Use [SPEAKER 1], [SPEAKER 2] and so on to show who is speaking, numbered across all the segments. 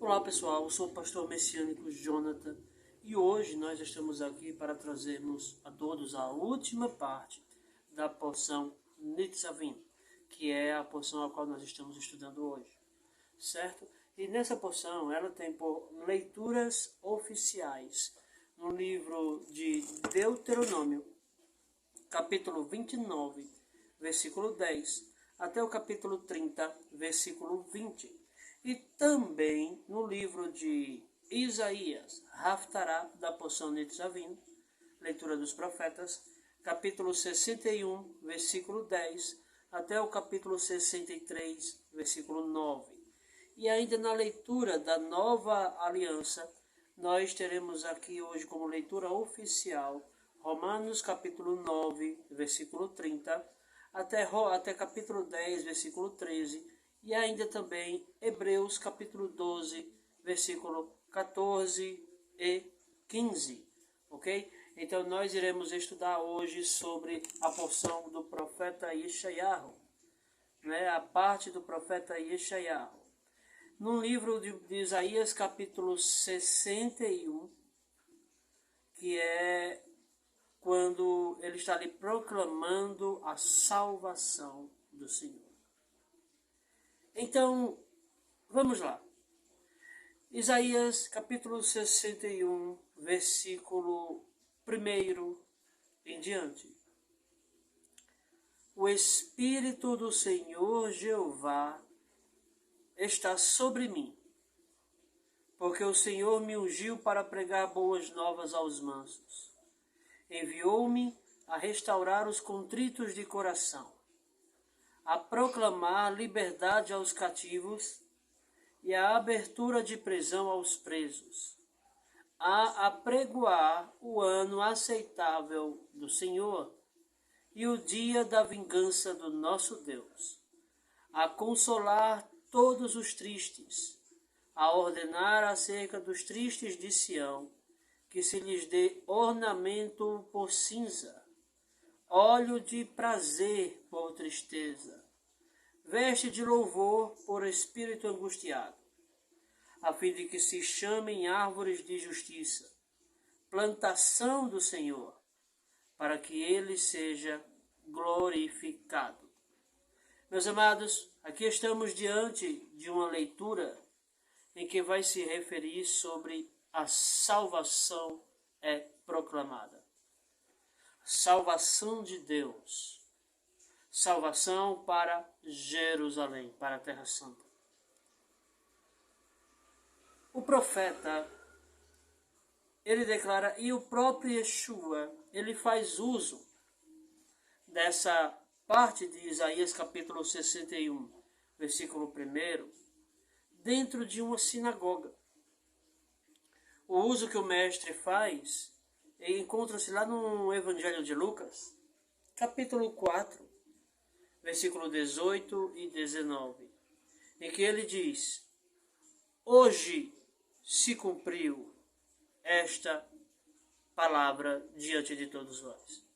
[SPEAKER 1] Olá pessoal, eu sou o pastor messiânico Jonathan e hoje nós estamos aqui para trazermos a todos a última parte da porção Nitzavim, que é a porção a qual nós estamos estudando hoje, certo? E nessa porção ela tem por leituras oficiais no livro de Deuteronômio, capítulo 29, versículo 10, até o capítulo 30, versículo 20. E também no livro de Isaías, Haftarah, da porção Nitzavim, leitura dos profetas, capítulo 61, versículo 10, até o capítulo 63, versículo 9. E ainda na leitura da Nova Aliança, nós teremos aqui hoje como leitura oficial Romanos capítulo 9, versículo 30, até capítulo 10, versículo 13, e ainda também Hebreus capítulo 12, versículo 14 e 15, ok? Então nós iremos estudar hoje sobre a porção do profeta Yeshayahu, né? A parte do profeta Yeshayahu. No livro de Isaías capítulo 61, que é quando ele está ali proclamando a salvação do Senhor. Então, vamos lá. Isaías capítulo 61, versículo 1 em diante. O Espírito do Senhor Jeová está sobre mim, porque o Senhor me ungiu para pregar boas novas aos mansos. Enviou-me a restaurar os contritos de coração, a proclamar liberdade aos cativos e a abertura de prisão aos presos, a apregoar o ano aceitável do Senhor e o dia da vingança do nosso Deus, a consolar todos os tristes, a ordenar acerca dos tristes de Sião, que se lhes dê ornamento por cinza, óleo de prazer por tristeza, veste de louvor por espírito angustiado, a fim de que se chamem árvores de justiça, plantação do Senhor, para que ele seja glorificado. Meus amados, aqui estamos diante de uma leitura em que vai se referir sobre a salvação é proclamada. Salvação de Deus. Salvação para Jerusalém, para a Terra Santa. O profeta, ele declara, e o próprio Yeshua, ele faz uso dessa parte de Isaías capítulo 61, versículo 1, dentro de uma sinagoga. O uso que o mestre faz encontra-se lá no Evangelho de Lucas, capítulo 4, versículo 18 e 19, em que ele diz: hoje se cumpriu esta palavra diante de todos vós.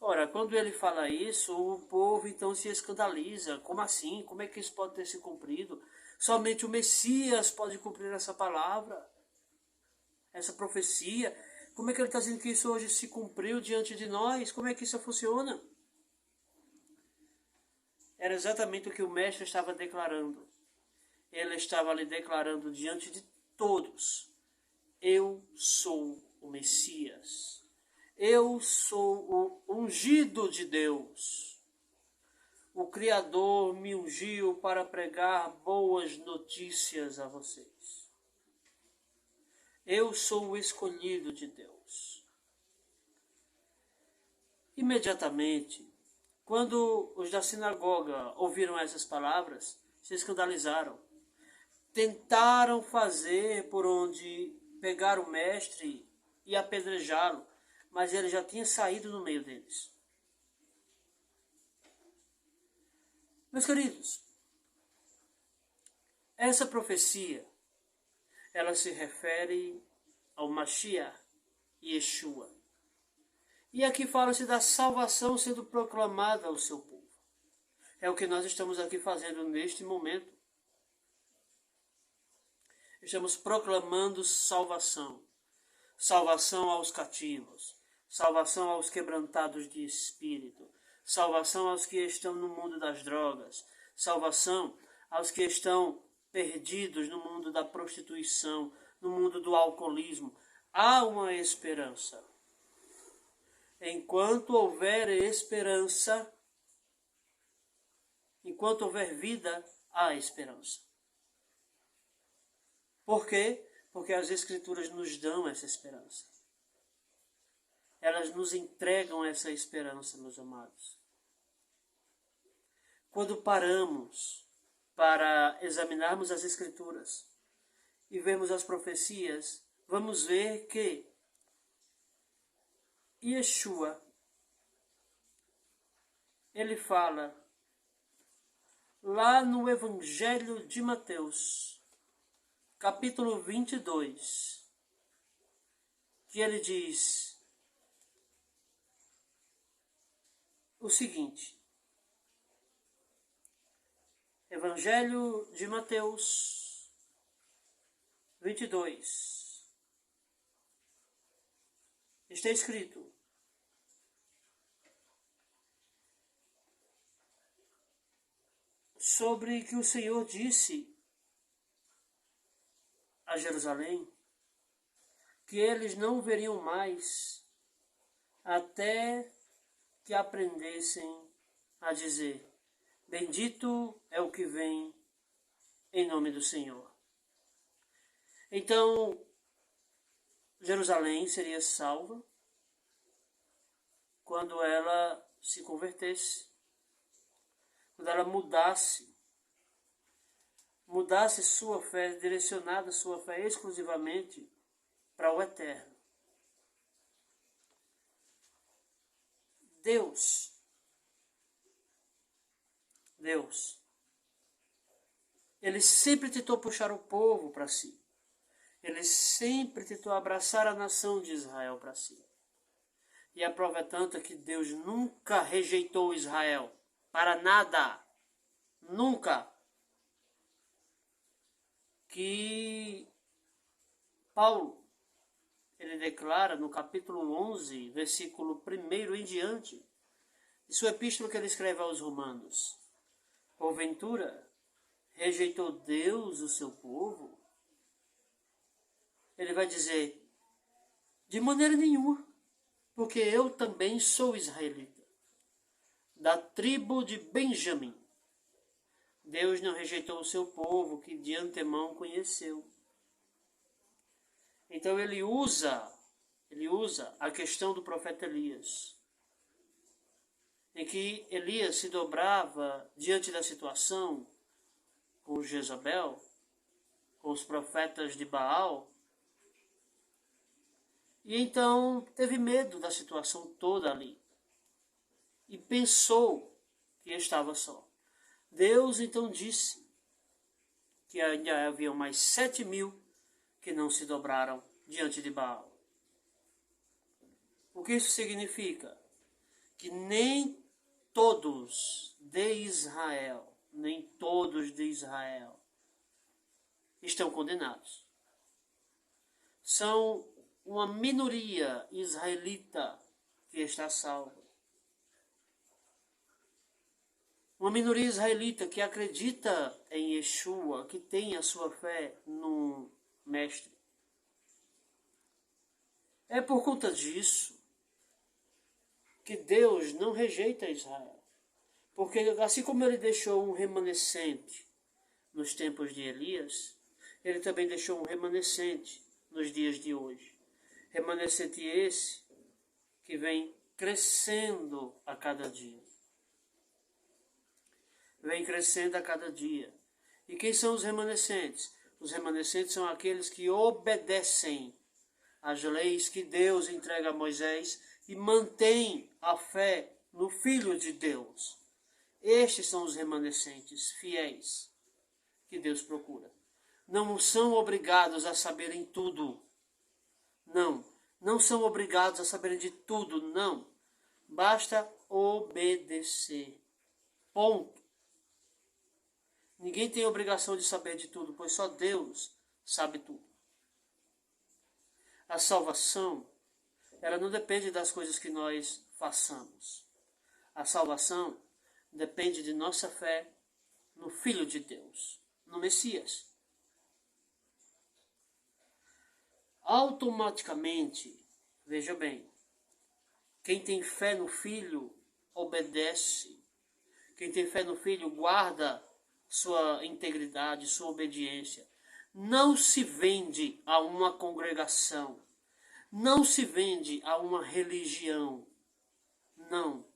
[SPEAKER 1] Ora, quando ele fala isso, o povo então se escandaliza. Como assim? Como é que isso pode ter se cumprido? Somente o Messias pode cumprir essa palavra, essa profecia. Como é que ele está dizendo que isso hoje se cumpriu diante de nós? Como é que isso funciona? Era exatamente o que o mestre estava declarando. Ele estava ali declarando diante de todos: eu sou o Messias. Eu sou o ungido de Deus. O Criador me ungiu para pregar boas notícias a vocês. Eu sou o escolhido de Deus. Imediatamente, quando os da sinagoga ouviram essas palavras, se escandalizaram. Tentaram fazer por onde pegar o mestre e apedrejá-lo, mas ele já tinha saído no meio deles. Meus queridos, essa profecia, ela se refere ao Mashiach, Yeshua. E aqui fala-se da salvação sendo proclamada ao seu povo. É o que nós estamos aqui fazendo neste momento. estamos proclamando salvação. Salvação aos cativos, salvação aos quebrantados de espírito, salvação aos que estão no mundo das drogas, salvação aos que estão perdidos no mundo da prostituição, no mundo do alcoolismo. Há uma esperança. Enquanto houver esperança, enquanto houver vida, há esperança. Por quê? Porque as Escrituras nos dão essa esperança. Elas nos entregam essa esperança, meus amados. Quando paramos para examinarmos as Escrituras e vermos as profecias, vamos ver que Yeshua, ele fala lá no Evangelho de Mateus, capítulo 22, que ele diz o seguinte: Evangelho de Mateus 22, está escrito: sobre que o Senhor disse a Jerusalém que eles não veriam mais até que aprendessem a dizer: bendito é o que vem em nome do Senhor. Então, Jerusalém seria salva quando ela se convertesse, quando ela mudasse sua fé, direcionada sua fé exclusivamente para o eterno. Deus, ele sempre tentou puxar o povo para si. Ele sempre tentou abraçar a nação de Israel para si. E a prova é tanta que Deus nunca rejeitou Israel. Para nada. Nunca. Que Paulo, ele declara no capítulo 11, versículo 1 em diante, de sua epístola que ele escreve aos Romanos: porventura, rejeitou Deus o seu povo? Ele vai dizer: de maneira nenhuma, porque eu também sou israelita, da tribo de Benjamim. Deus não rejeitou o seu povo, que de antemão conheceu. Então ele usa a questão do profeta Elias, em que Elias se dobrava diante da situação com Jezabel, com os profetas de Baal, e então teve medo da situação toda ali, e pensou que estava só. Deus então disse que ainda havia mais 7.000 que não se dobraram diante de Baal. O que isso significa? Que nem todos de Israel estão condenados. São uma minoria israelita que está salva. Uma minoria israelita que acredita em Yeshua, que tem a sua fé no Mestre. É por conta disso que Deus não rejeita Israel. Porque assim como ele deixou um remanescente nos tempos de Elias, ele também deixou um remanescente nos dias de hoje. Remanescente esse que vem crescendo a cada dia. Vem crescendo a cada dia. E quem são os remanescentes? Os remanescentes são aqueles que obedecem às leis que Deus entrega a Moisés e mantêm a fé no Filho de Deus. Estes são os remanescentes fiéis que Deus procura. Não são obrigados a saberem tudo. Não são obrigados a saberem de tudo, não. Basta obedecer. Ponto. Ninguém tem obrigação de saber de tudo, pois só Deus sabe tudo. A salvação, ela não depende das coisas que nós façamos. A salvação depende de nossa fé no Filho de Deus, no Messias. Automaticamente, veja bem, quem tem fé no Filho obedece. Quem tem fé no Filho guarda sua integridade, sua obediência. Não se vende a uma congregação. Não se vende a uma religião. Não.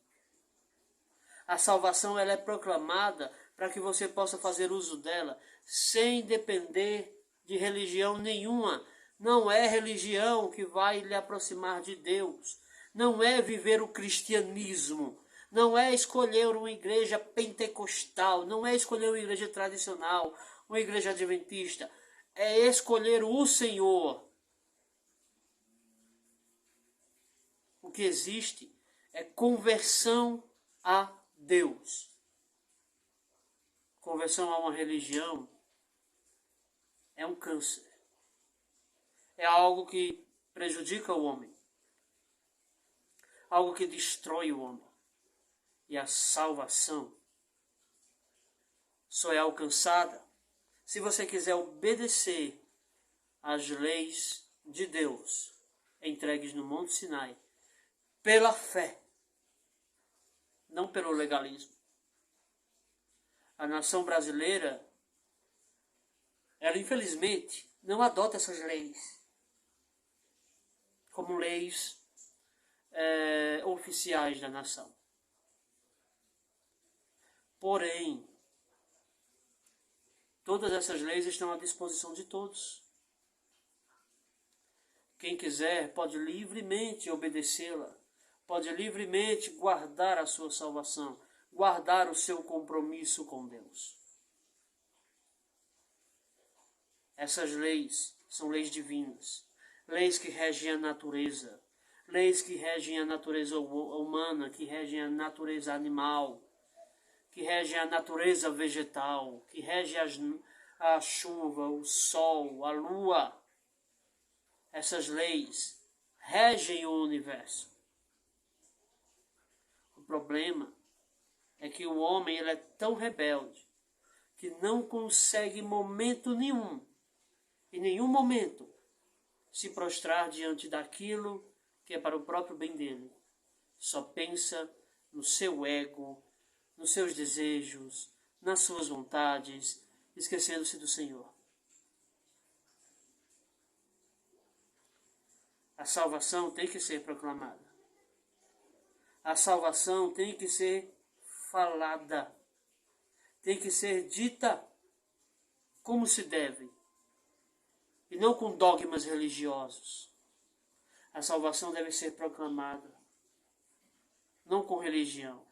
[SPEAKER 1] A salvação ela é proclamada para que você possa fazer uso dela sem depender de religião nenhuma. Não é religião que vai lhe aproximar de Deus. Não é viver o cristianismo. Não é escolher uma igreja pentecostal. Não é escolher uma igreja tradicional, uma igreja adventista. É escolher o Senhor. O que existe é conversão a Deus. Conversão a uma religião é um câncer. É algo que prejudica o homem. Algo que destrói o homem. E a salvação só é alcançada se você quiser obedecer às leis de Deus entregues no Monte Sinai pela fé, não pelo legalismo. A nação brasileira, ela infelizmente não adota essas leis como leis oficiais da nação. Porém, todas essas leis estão à disposição de todos. Quem quiser pode livremente obedecê-la, pode livremente guardar a sua salvação, guardar o seu compromisso com Deus. Essas leis são leis divinas, leis que regem a natureza, leis que regem a natureza humana, que regem a natureza animal, que regem a natureza vegetal, que regem a chuva, o sol, a lua. Essas leis regem o universo. O problema é que o homem ele é tão rebelde que não consegue em momento nenhum, em nenhum momento, se prostrar diante daquilo que é para o próprio bem dele. Só pensa no seu ego, nos seus desejos, nas suas vontades, esquecendo-se do Senhor. A salvação tem que ser proclamada. A salvação tem que ser falada. Tem que ser dita como se deve. E não com dogmas religiosos. A salvação deve ser proclamada. Não com religião.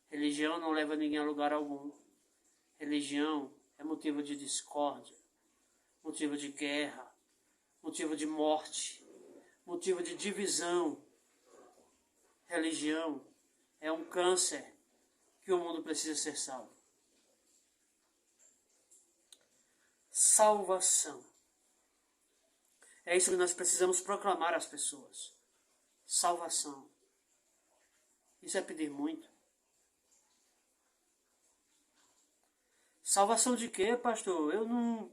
[SPEAKER 1] Religião não leva ninguém a lugar algum. Religião é motivo de discórdia, motivo de guerra, motivo de morte, motivo de divisão. Religião é um câncer que o mundo precisa ser salvo. Salvação. É isso que nós precisamos proclamar às pessoas. Salvação. Isso é pedir muito. Salvação de quê, pastor? Eu não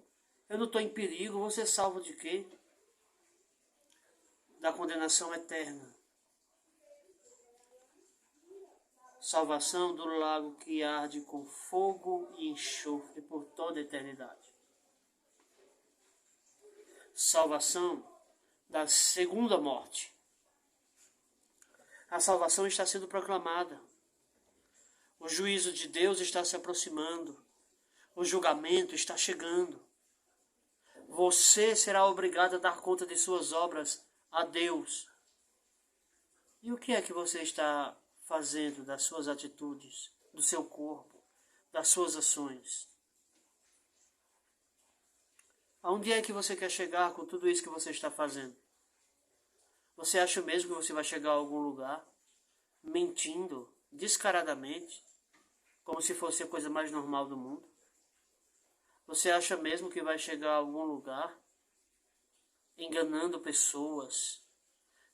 [SPEAKER 1] estou em perigo. Você é salvo de quê? Da condenação eterna. Salvação do lago que arde com fogo e enxofre por toda a eternidade. Salvação da segunda morte. A salvação está sendo proclamada. O juízo de Deus está se aproximando. O julgamento está chegando. Você será obrigado a dar conta de suas obras a Deus. E o que é que você está fazendo das suas atitudes, do seu corpo, das suas ações? Aonde é que você quer chegar com tudo isso que você está fazendo? Você acha mesmo que você vai chegar a algum lugar mentindo descaradamente, como se fosse a coisa mais normal do mundo? Você acha mesmo que vai chegar a algum lugar enganando pessoas,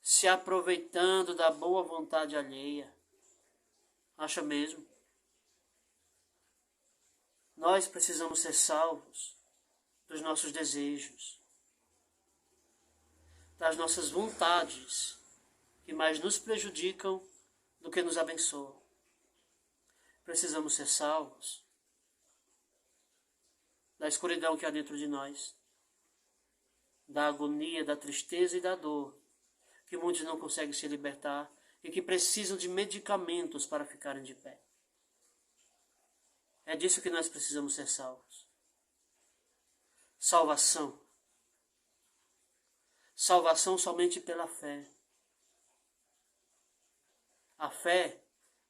[SPEAKER 1] se aproveitando da boa vontade alheia? Acha mesmo? Nós precisamos ser salvos dos nossos desejos, das nossas vontades, que mais nos prejudicam do que nos abençoam. Precisamos ser salvos da escuridão que há dentro de nós, da agonia, da tristeza e da dor, que muitos não conseguem se libertar e que precisam de medicamentos para ficarem de pé. É disso que nós precisamos ser salvos. Salvação. Salvação somente pela fé. A fé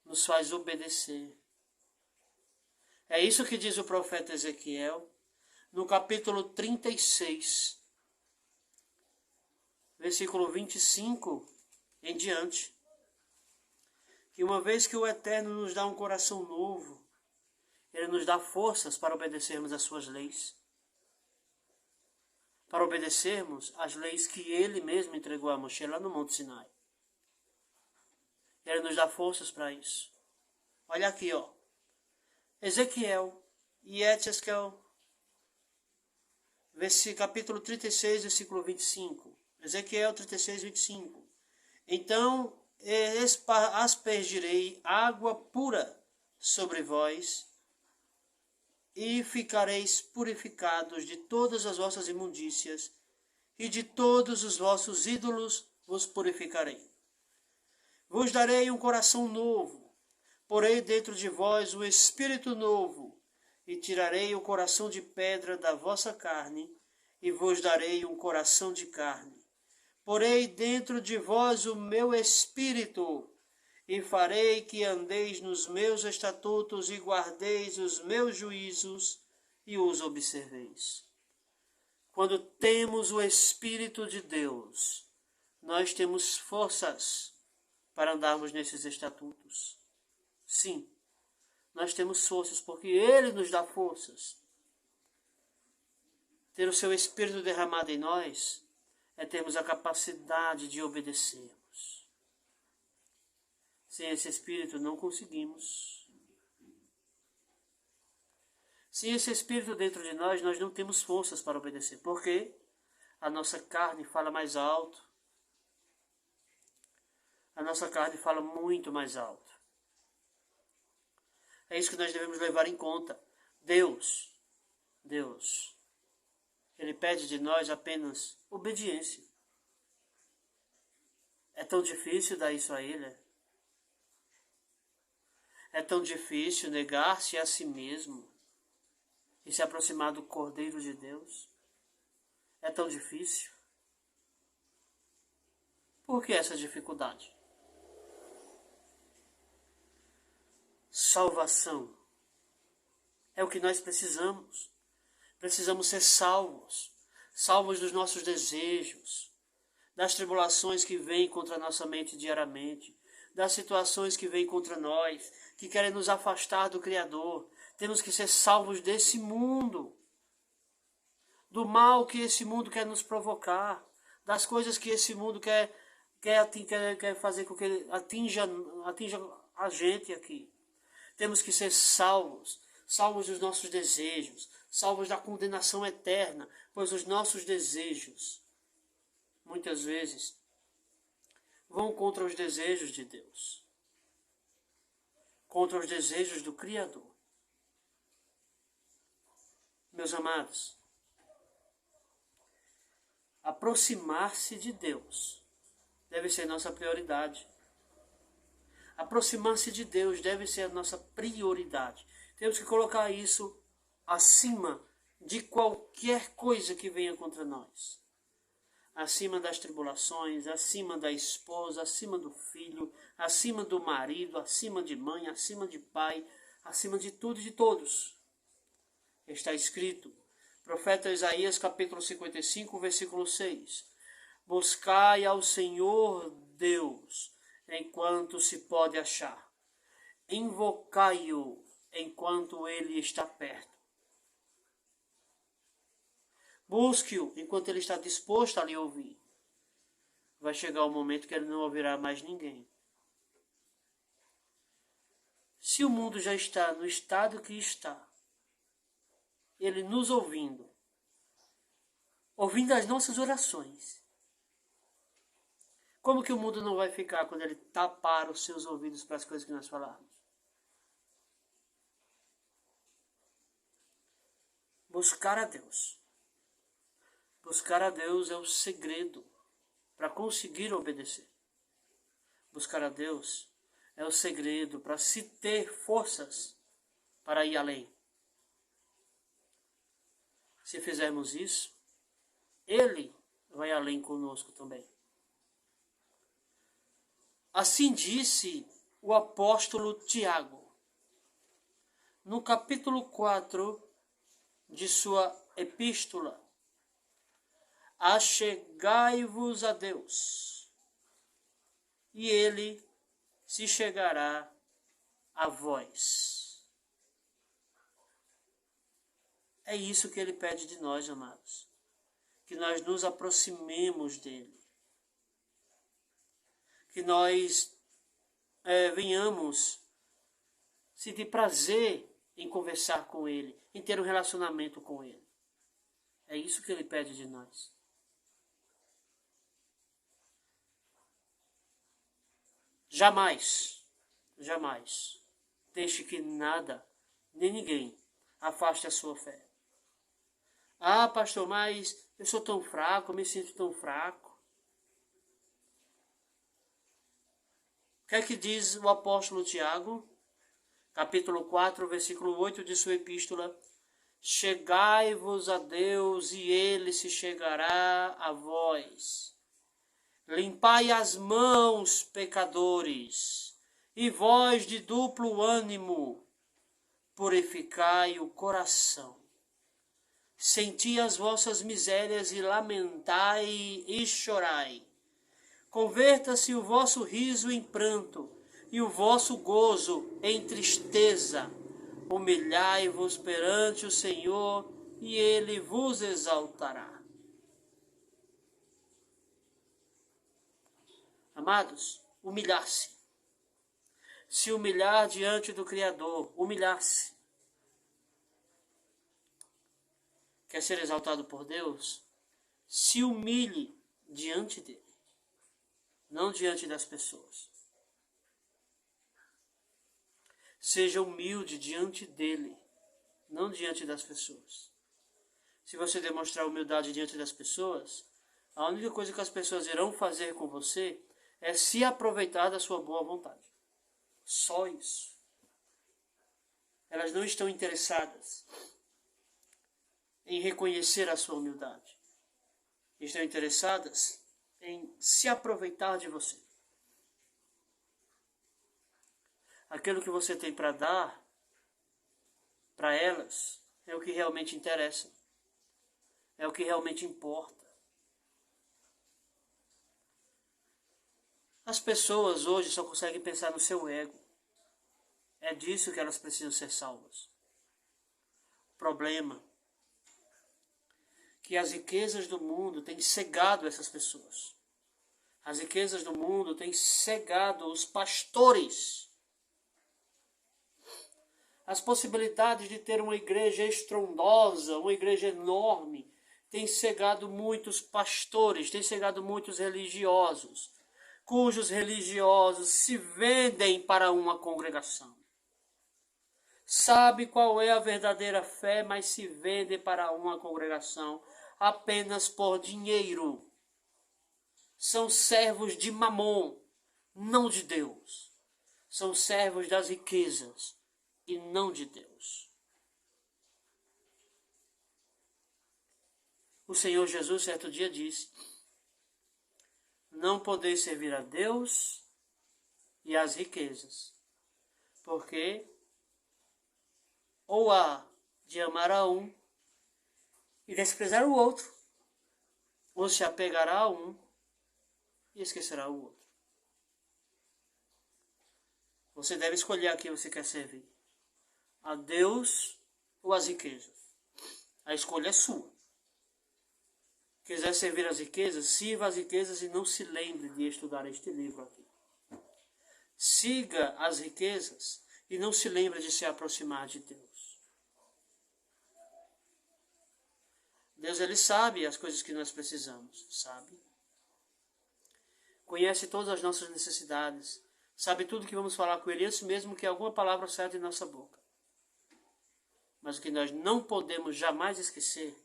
[SPEAKER 1] nos faz obedecer. É isso que diz o profeta Ezequiel, no capítulo 36, versículo 25 em diante. Que uma vez que o Eterno nos dá um coração novo, Ele nos dá forças para obedecermos às suas leis. Para obedecermos às leis que Ele mesmo entregou a Moshe lá no Monte Sinai. Ele nos dá forças para isso. Olha aqui, ó. Ezequiel, Yecheskel, capítulo 36, versículo 25. Ezequiel 36, 25. Então aspergirei água pura sobre vós, e ficareis purificados de todas as vossas imundícias, e de todos os vossos ídolos vos purificarei. Vos darei um coração novo, porei dentro de vós um espírito novo, e tirarei o coração de pedra da vossa carne, e vos darei um coração de carne. Porei dentro de vós o meu espírito, e farei que andeis nos meus estatutos e guardeis os meus juízos e os observeis. Quando temos o Espírito de Deus, nós temos forças para andarmos nesses estatutos. Sim, nós temos forças porque Ele nos dá forças. Ter o seu Espírito derramado em nós é termos a capacidade de obedecermos. Sem esse Espírito não conseguimos. Sem esse Espírito dentro de nós, nós não temos forças para obedecer. Por quê? A nossa carne fala mais alto. A nossa carne fala muito mais alto. É isso que nós devemos levar em conta. Deus, Ele pede de nós apenas obediência. É tão difícil dar isso a Ele. É tão difícil negar-se a si mesmo e se aproximar do Cordeiro de Deus. É tão difícil. Por que essa dificuldade? Salvação é o que nós precisamos. Precisamos ser salvos. Salvos dos nossos desejos, das tribulações que vêm contra a nossa mente diariamente, das situações que vêm contra nós, que querem nos afastar do Criador. Temos que ser salvos desse mundo, do mal que esse mundo quer nos provocar, das coisas que esse mundo quer fazer com que ele atinja a gente aqui. Temos que ser salvos dos nossos desejos, salvos da condenação eterna, pois os nossos desejos, muitas vezes, vão contra os desejos de Deus, contra os desejos do Criador. Meus amados, aproximar-se de Deus deve ser nossa prioridade. Aproximar-se de Deus deve ser a nossa prioridade. Temos que colocar isso acima de qualquer coisa que venha contra nós. Acima das tribulações, acima da esposa, acima do filho, acima do marido, acima de mãe, acima de pai, acima de tudo e de todos. Está escrito, profeta Isaías capítulo 55, versículo 6. Buscai ao Senhor Deus, enquanto se pode achar. Invocai-o, enquanto ele está perto. Busque-o enquanto ele está disposto a lhe ouvir. Vai chegar o momento que ele não ouvirá mais ninguém. Se o mundo já está no estado que está, ele nos ouvindo as nossas orações, como que o mundo não vai ficar quando ele tapar os seus ouvidos para as coisas que nós falarmos? Buscar a Deus. Buscar a Deus é o segredo para conseguir obedecer. Buscar a Deus é o segredo para se ter forças para ir além. Se fizermos isso, Ele vai além conosco também. Assim disse o apóstolo Tiago, no capítulo 4 de sua epístola: achegai-vos a Deus, e Ele se chegará a vós. É isso que Ele pede de nós, amados. Que nós nos aproximemos dEle. Que nós venhamos sentir prazer em conversar com Ele, em ter um relacionamento com Ele. É isso que Ele pede de nós. Jamais, jamais deixe que nada, nem ninguém, afaste a sua fé. Ah, pastor, mas eu sou tão fraco, eu me sinto tão fraco. O que é que diz o apóstolo Tiago? Capítulo 4, versículo 8 de sua epístola: chegai-vos a Deus e Ele se chegará a vós. Limpai as mãos, pecadores, e vós de duplo ânimo, purificai o coração. Senti as vossas misérias e lamentai e chorai. Converta-se o vosso riso em pranto e o vosso gozo em tristeza. Humilhai-vos perante o Senhor e Ele vos exaltará. Amados, humilhar-se. Se humilhar diante do Criador, humilhar-se. Quer ser exaltado por Deus? Se humilhe diante dele, não diante das pessoas. Seja humilde diante dele, não diante das pessoas. Se você demonstrar humildade diante das pessoas, a única coisa que as pessoas irão fazer com você é se aproveitar da sua boa vontade. Só isso. Elas não estão interessadas em reconhecer a sua humildade. Estão interessadas em se aproveitar de você. Aquilo que você tem para dar para elas é o que realmente interessa. É o que realmente importa. As pessoas hoje só conseguem pensar no seu ego. É disso que elas precisam ser salvas. O problema que as riquezas do mundo têm cegado essas pessoas. As riquezas do mundo têm cegado os pastores. As possibilidades de ter uma igreja estrondosa, uma igreja enorme, têm cegado muitos pastores, têm cegado muitos religiosos, cujos religiosos se vendem para uma congregação. Sabe qual é a verdadeira fé, mas se vendem para uma congregação apenas por dinheiro. São servos de Mamon, não de Deus. São servos das riquezas e não de Deus. O Senhor Jesus certo dia disse: não podeis servir a Deus e às riquezas, porque ou há de amar a um e desprezar o outro, ou se apegará a um e esquecerá o outro. Você deve escolher a quem você quer servir: a Deus ou às riquezas. A escolha é sua. quiser servir as riquezas, sirva as riquezas e não se lembre de estudar este livro aqui. Siga as riquezas e não se lembre de se aproximar de Deus. Deus, Ele sabe as coisas que nós precisamos, sabe? Conhece todas as nossas necessidades, sabe tudo que vamos falar com Ele, antes mesmo que alguma palavra saia de nossa boca. Mas o que nós não podemos jamais esquecer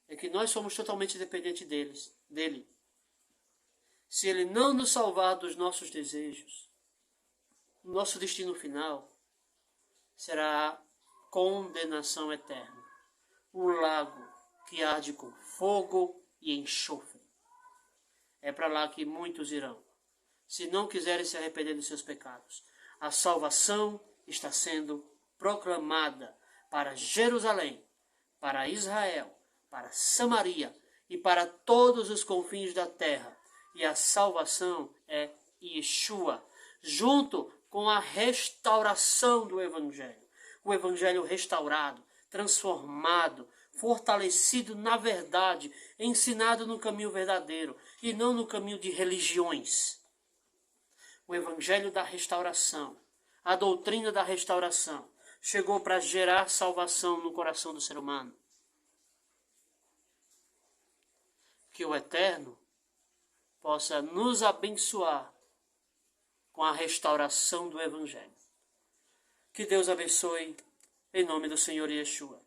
[SPEAKER 1] é que nós somos totalmente dependentes dele. Se Ele não nos salvar dos nossos desejos, o nosso destino final será a condenação eterna. O lago que arde com fogo e enxofre. É para lá que muitos irão, se não quiserem se arrepender dos seus pecados. A salvação está sendo proclamada para Jerusalém, para Israel, para Samaria e para todos os confins da terra. E a salvação é Yeshua, junto com a restauração do Evangelho. O Evangelho restaurado, transformado, fortalecido na verdade, ensinado no caminho verdadeiro e não no caminho de religiões. O Evangelho da restauração, a doutrina da restauração, chegou para gerar salvação no coração do ser humano. Que o Eterno possa nos abençoar com a restauração do Evangelho. Que Deus abençoe, em nome do Senhor Yeshua.